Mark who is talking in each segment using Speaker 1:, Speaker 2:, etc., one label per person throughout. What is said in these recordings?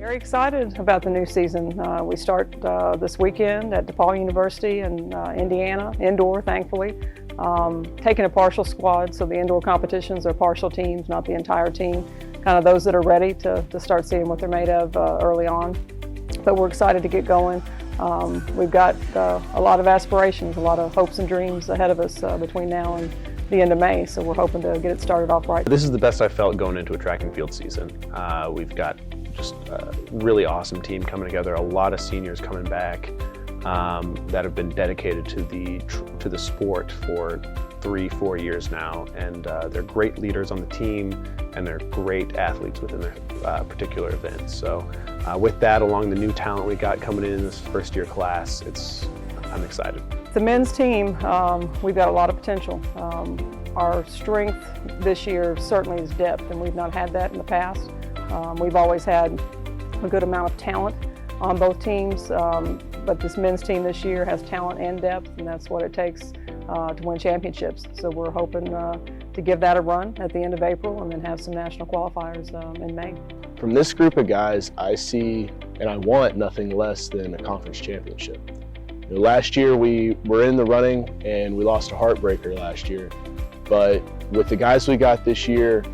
Speaker 1: Very excited about the new season. We start this weekend at DePaul University in Indiana, indoor, thankfully. Taking a partial squad, so the indoor competitions are partial teams, not the entire team. Kind of those that are ready to start seeing what they're made of early on. But we're excited to get going. We've got a lot of aspirations, a lot of hopes and dreams ahead of us between now and the end of May, so we're hoping to get it started off right.
Speaker 2: This is the best I've felt going into a track and field season. We've got just a really awesome team coming together, a lot of seniors coming back that have been dedicated to the sport for 3-4 years now, and they're great leaders on the team, and they're great athletes within their particular events. So with that, along the new talent we got coming in this first year class, I'm excited.
Speaker 1: The men's team, we've got a lot of potential. Our strength this year certainly is depth, and we've not had that in the past. We've always had a good amount of talent on both teams, but this men's team this year has talent and depth, and that's what it takes to win championships. So we're hoping to give that a run at the end of April and then have some national qualifiers in May.
Speaker 3: From this group of guys, I see and I want nothing less than a conference championship. You know, last year we were in the running and we lost a heartbreaker last year, but with the guys we got this year,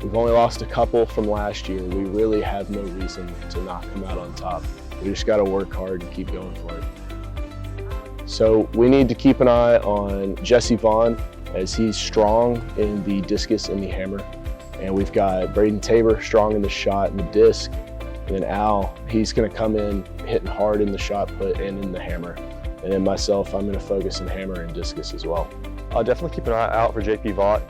Speaker 3: we've only lost a couple from last year. We really have no reason to not come out on top. We just got to work hard and keep going for it. So we need to keep an eye on Jesse Vaughn, as he's strong in the discus and the hammer. And we've got Braden Tabor strong in the shot and the disc. And then Al, he's going to come in hitting hard in the shot put and in the hammer. And then myself, I'm going to focus in hammer and discus as well.
Speaker 4: I'll definitely keep an eye out for JP Vaught.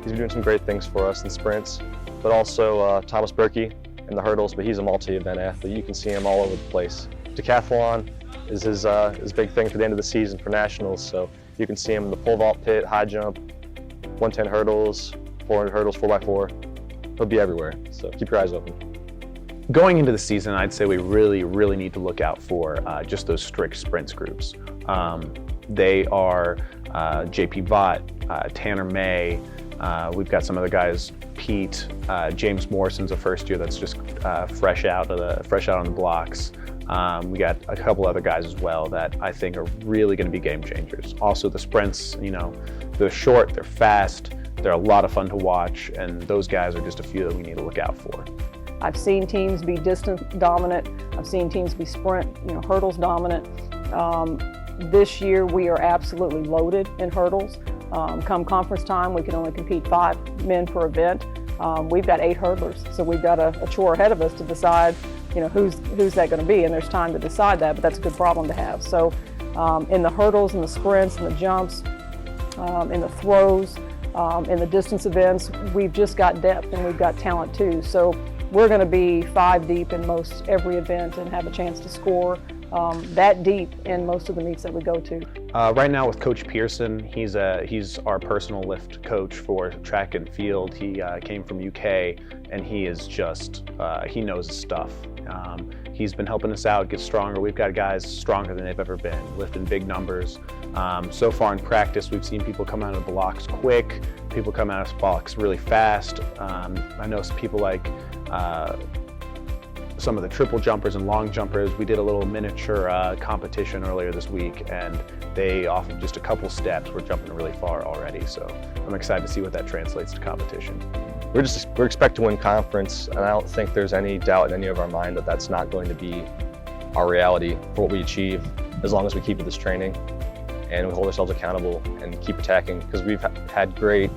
Speaker 4: He's been doing some great things for us in sprints, but also Thomas Burkey in the hurdles, but he's a multi-event athlete. You can see him all over the place. Decathlon is his big thing for the end of the season for nationals, so you can see him in the pole vault pit, high jump, 110 hurdles, 400 hurdles, 4x4. He'll be everywhere, so keep your eyes open.
Speaker 2: Going into the season, I'd say we really need to look out for just those strict sprints groups. They are JP Vaught, Tanner May. We've got some other guys, Pete, James Morrison's a first year that's just fresh out on the blocks. We got a couple other guys as well that I think are really going to be game changers. Also the sprints, you know, they're short, they're fast, they're a lot of fun to watch, and those guys are just a few that we need to look out for.
Speaker 1: I've seen teams be distance dominant. I've seen teams be sprint, hurdles dominant. This year we are absolutely loaded in hurdles. Come conference time, we can only compete 5 men per event. We've got 8 hurdlers, so we've got a chore ahead of us to decide, who's that going to be, and there's time to decide that, but that's a good problem to have. So in the hurdles and the sprints and the jumps, in the throws, in the distance events, we've just got depth and we've got talent too. So we're going to be 5 deep in most every event and have a chance to score that deep in most of the meets that we go to.
Speaker 2: Right now with Coach Pearson, he's our personal lift coach for track and field. He came from UK, and he is just, he knows his stuff. He's been helping us out get stronger. We've got guys stronger than they've ever been, lifting big numbers. So far in practice, we've seen people come out of the blocks quick, people come out of the blocks really fast. I know some people like some of the triple jumpers and long jumpers. We did a little miniature competition earlier this week, and they, off of just a couple steps, were jumping really far already. So I'm excited to see what that translates to competition.
Speaker 4: We're expected to win conference, and I don't think there's any doubt in any of our mind that that's not going to be our reality for what we achieve, as long as we keep with this training and we hold ourselves accountable and keep attacking, because we've had great,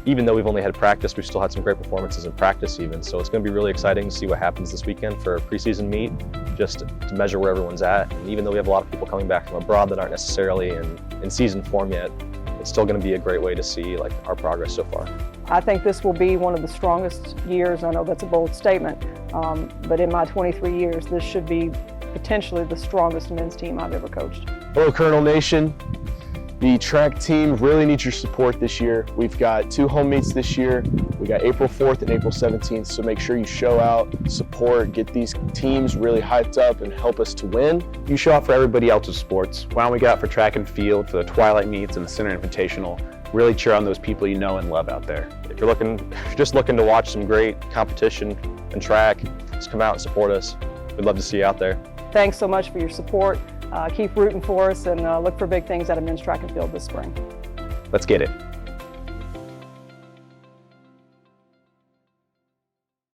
Speaker 4: even though we've only had practice, we've still had some great performances in practice even. So it's going to be really exciting to see what happens this weekend for a preseason meet, just to measure where everyone's at. And even though we have a lot of people coming back from abroad that aren't necessarily in season form yet, it's still going to be a great way to see our progress so far.
Speaker 1: I think this will be one of the strongest years. I know that's a bold statement, but in my 23 years, this should be potentially the strongest men's team I've ever coached.
Speaker 3: Hello, Colonel Nation. The track team really needs your support this year. We've got 2 home meets this year. We got April 4th and April 17th, so make sure you show out, support, get these teams really hyped up and help us to win.
Speaker 2: You show out for everybody else's sports. Why don't we go out for track and field, for the Twilight meets and the Center Invitational? Really cheer on those people you know and love out there.
Speaker 4: If you're just looking to watch some great competition and track, just come out and support us. We'd love to see you out there.
Speaker 1: Thanks so much for your support. Keep rooting for us and look for big things out of men's track and field this spring.
Speaker 2: Let's get it.